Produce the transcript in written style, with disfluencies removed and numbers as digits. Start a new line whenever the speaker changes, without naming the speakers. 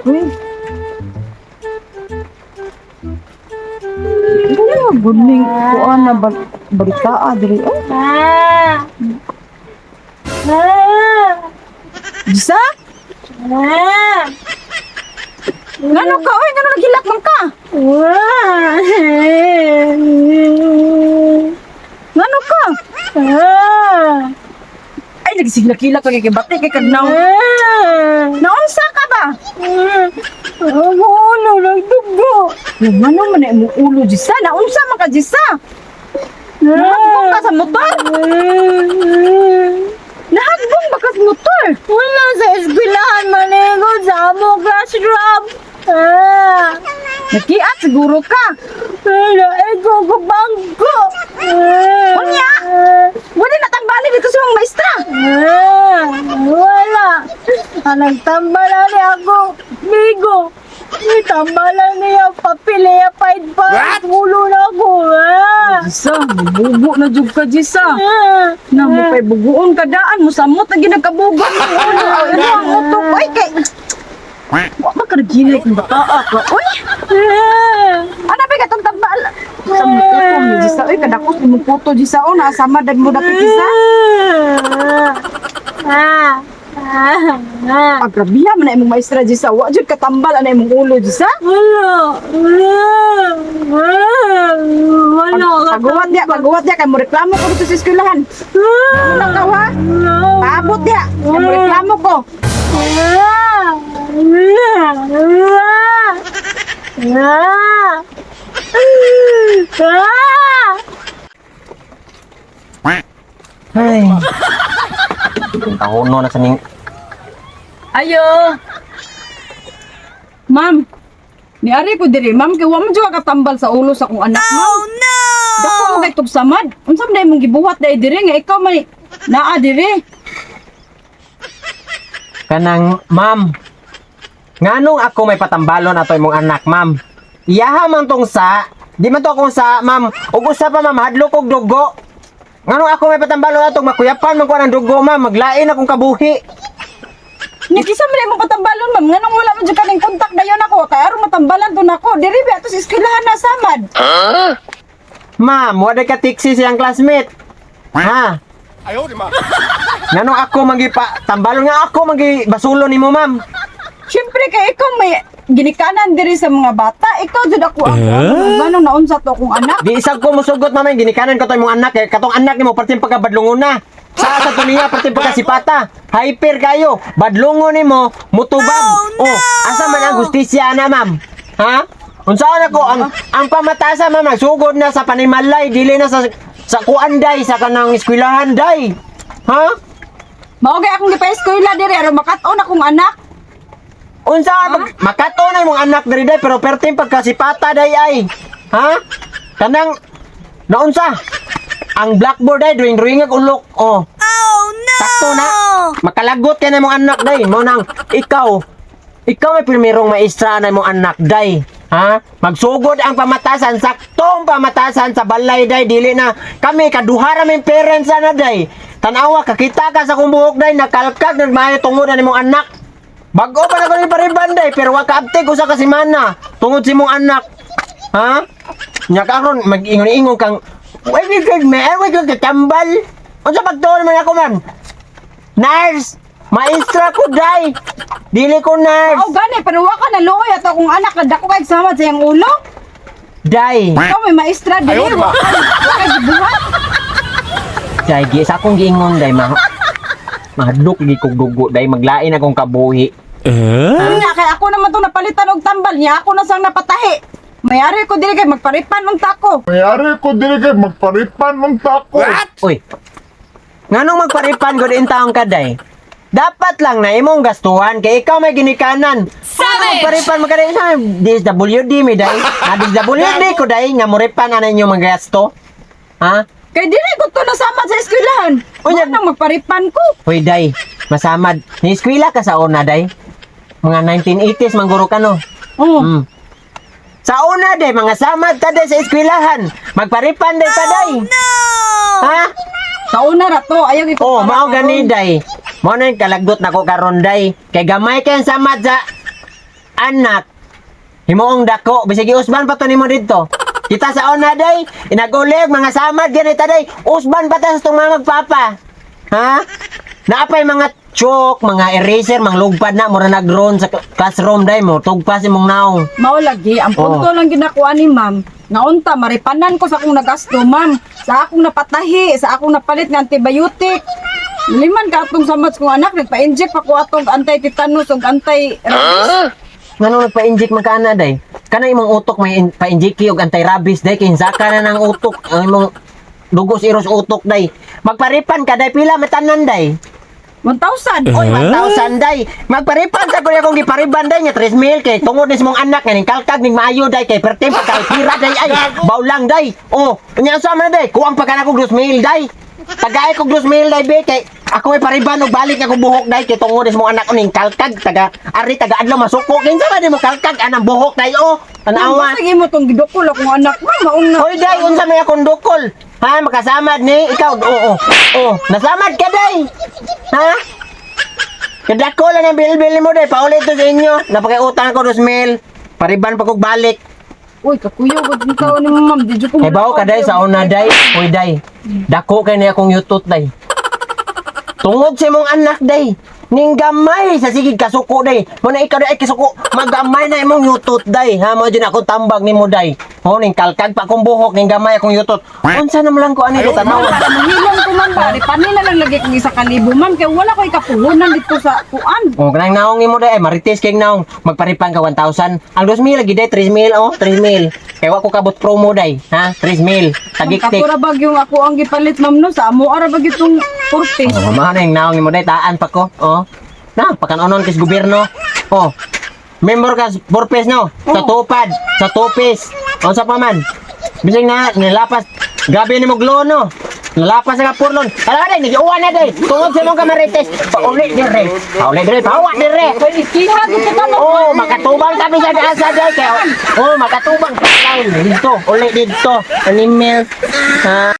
Uy. Ano guling kuan na balitaa diri. Bisa? Ngano ka? Oy, ngano nagilak man ka? Ngano ka? Ay, nagsigilak-kilak ka kay bati kay kagnaw. Naunsa ka ba? Ang ulo, nagdugo. Ngano man ang ulo, Jisa? Naunsa man ka, Jisa? Nahagbong ka sa motor? Nahagbong ba ka sa motor? Wala sa eskwelahan, manigod sa among classroom. Nakiat siguro ka. Wala, ikaw ko bangko. Unya? Wala natambali dito sa mga maestra. Wala. Nagtambalan niya ako. Bigo. Tambalan niya papel niya paid pa. Ulo na ako. Jisa, bubo na jud ka, Jisa. Na mo pa'y buguon ka daan mo samot na ginagkabugan mo. Ano ang utok? Ay, kay... Wa ba ka nagilik ng bataa ka? Uy! Ano ba katong tambal? Sa mo puto mo, Jisa. Uy, kadakos mo puto, Jisa. O, naasama dag mo dapit, Jisa. Agrabiha man na imong maestra, Jisa. Wa jud katambal na imong ulo, Jisa. Paguwat dia kay mo reklamo ko dito sa eskwelahan. Ano ka ha? Paabot dia. Kay mo reklamo ko.
Ay. Kahuno na sa ning.
Ayo. Ma'am. Niari ko diri, ma'am, kay wa man jud katambal sa ulo sa akong anak, ma'am. Oh no. Dako mo kay tugsamad. Unsa man imong gibuhat dai diri nga ikaw may naa diri?
Kanang ma'am. Nganong ako may patambalon ato imong anak, ma'am? Iyaha man tong sa, di man to akong sa, ma'am. Ug usa pa, ma'am, hadlok og dugo. Nganong ako may patambalon atong makuyapan man ko ng dugo, ma'am. Maglain akong kabuhi.
Nakisa man imong patambalon, ma'am. Nganong wala man jud kaning kontak dayon ako kay aron matambalan to nako. Diri ba ato sa eskwelahan na samad.
Ma'am, wala ka tiksi siyang classmate. Ha?
Ayaw, di ma.
Nganong ako magipa tambalon nga ako magi basulo nimo, ma'am.
Siyempre kay ikaw may ginikanan diri sa mga bata. Ikaw jud ako ang ganong naunsa to akong anak.
Di isag ko musugot, ma'am, ginikanan ko to imong anak kay katong anak nimo perting pagkabadlungon na. Sa tuliya perting pagkasipata. Hyper kayo. Badlungon nimo mutubag. Oh, asa man ang hustisya na, ma'am? Ha? Unsaon ako ang pamatasa, ma'am, nagsugod na sa panimalay, dili na sa kuanday sa kanang eskwelahan day. Ha?
Mao gay akong gipa-eskwela diri aron makat-on akong anak.
Unsa makato na imong anak diri day pero perting pagkasipata day ay. Ha? Kanang naunsa? Ang blackboard day drawing ag ulok. Oh. Oh no. Sakto na. Makalagot ka na imong anak day. Mo nang ikaw may primerong maestra na imong anak day. Ha? Magsugod ang pamatasan, saktong pamatasan sa balay day, dili na kami kaduha ra may parents na day. Tanawa kakita ka sa kumbuhok day nakalkag nagmayo tungod na nimong anak. Bago pa na ko ni pariban day pero wa kaabtig usa ka semana tungod si imong anak. Ha? Nya karon mag-ingon-ingon kang why we katambal. Unsa pagtuon man ako, ma'am? Nurse, maestra ko day. Dili ko nurse.
Oh, gani pero wa ka naluoy ato akong anak kadako kay samad sa iyang ulo.
Day.
Ikaw may maestra diri
Ayaw, di ba?
wa kay gibuhat.
Day, sa akong giingon day, mahadlok gi kog dugo day, maglain akong kabuhi.
Nga kay ako naman to napalitan og tambal niya ako na sang napatahi. Mayari ko dili kay magparipan ng tako.
Mayari ko dili kay magparipan ng tako.
Uy. Nganong magparipan gud in taong kaday? Dapat lang na imong gastuhan kay ikaw may ginikanan. Magparipan magkaday sa DSWD mi day. Na DSWD ko day nga moripan ana inyo mga gasto. Ha?
Kay dili ko to nasama sa eskwelahan. Unya nang magparipan ko.
Hoy day, masamad. Ni eskwela ka sa una day. Mga 1980s mangguro ka no.
Oh.
Sa una day, mga samad ka day sa eskwelahan. Magparipan day ka day. Ha?
Sa una ra to ayaw
Oh, mao gani day. Mo na yung kalagot na ko karon day. Kay gamay kayong samad sa anak. Himuong dako. Bisig usban pa to nimo dito. Kita sa una day. Inagulig mga samad ganita day. Usban pa ta sa itong mga magpapa. Ha? Naapay mga chok, mga eraser, mga lugpad na. Mura nag-drone sa classroom day mo. Tugpas imong naong.
Mao lagi, ang punto lang ginakuha ni ma'am, nga unta maripanan ko sa akong nagasto, ma'am, sa akong napatahi, sa akong napalit ng antibiotic. Liman ka atong samad kong anak, nagpa-inject pa ko atong anti-tetanus ug anti-rabies.
Ngano nagpa-inject magkana day? Kana imong utok may pa-inject og anti-rabies day kay saka na ng utok ang imong dugos iros utok day. Magparipan ka day pila metanan day.
1,000.
Oy, 1,000 day. Magparipan sa kuya kong gipariban day nya 3,000 kay tungod ni mong anak nga ning kalkag ning maayo day kay pertim pagkalkira day ay bawlang day. Oh, unya sa man day, kuwang pa kana kog 2,000 day. Tagay kog 2,000 day be kay ako may pariban og balik ako buhok day kay tungod ni mong anak ning kalkag taga ari taga adlaw masuko kinsa man nimo kalkag anang buhok day oh. Tanawa.
Sige mo tong gidukol akong anak, ma'am, maong na.
Hoy day, unsa may akong dukol? Ha, makasamad ni ikaw. Oo. Nasamad ka day. Ha? Kadako lang ang bil-bil mo day. Paulit to sa inyo. Napakiutang ko 2,000. Pariban pa kog balik.
Uy, kakuyo gud ni tao ni ma'am, di jud ko.
Kay bawo ka day sa una day. Hoy day. Dako kay ni akong yutot day. Tungod sa imong anak day. Ning gamay sa sigig kasuko day. Mo na ikaw day kasuko. Magamay na imong yutot day. Ha mo din ako tambag nimo day. Ho ning kalkag pa kong buhok ning gamay akong yutot. Unsa na lang ko ani dito tanaw.
Mahilong ko man ba, di panila lang lagi kong 1,000, ma'am, kay wala ko ikapuhunan dito sa kuan.
Oh, kanang naong nimo day, marites kay naong magparipan ka 1,000. Ang 2,000 lagi day 3,000 oh, 3,000. Kay wa ko kabot promo day, ha? 3,000. Tagiktik.
Katura bag yung ako ang gipalit, ma'am, no, sa amo ara bag itong purpose.
Oh, mahal yung naong nimo day, taan pa ko. Oh. Na, pakanonon kis gobyerno. Oh. Member ka purpose no, sa tupad, sa tupis. Unsa pa man? Bising na nilapas. Gabi ni mo glow no. Nalapas nga purlon. Ala day, nagiuwan na day. Tungod sa mong kamarites. Pauli dire. Pauli dire, pawa dire.
Ikiha ko kita no.
Oh, makatubang kami sa asa day kay. Oh, makatubang. Dito, uli dito. Animal. Ha?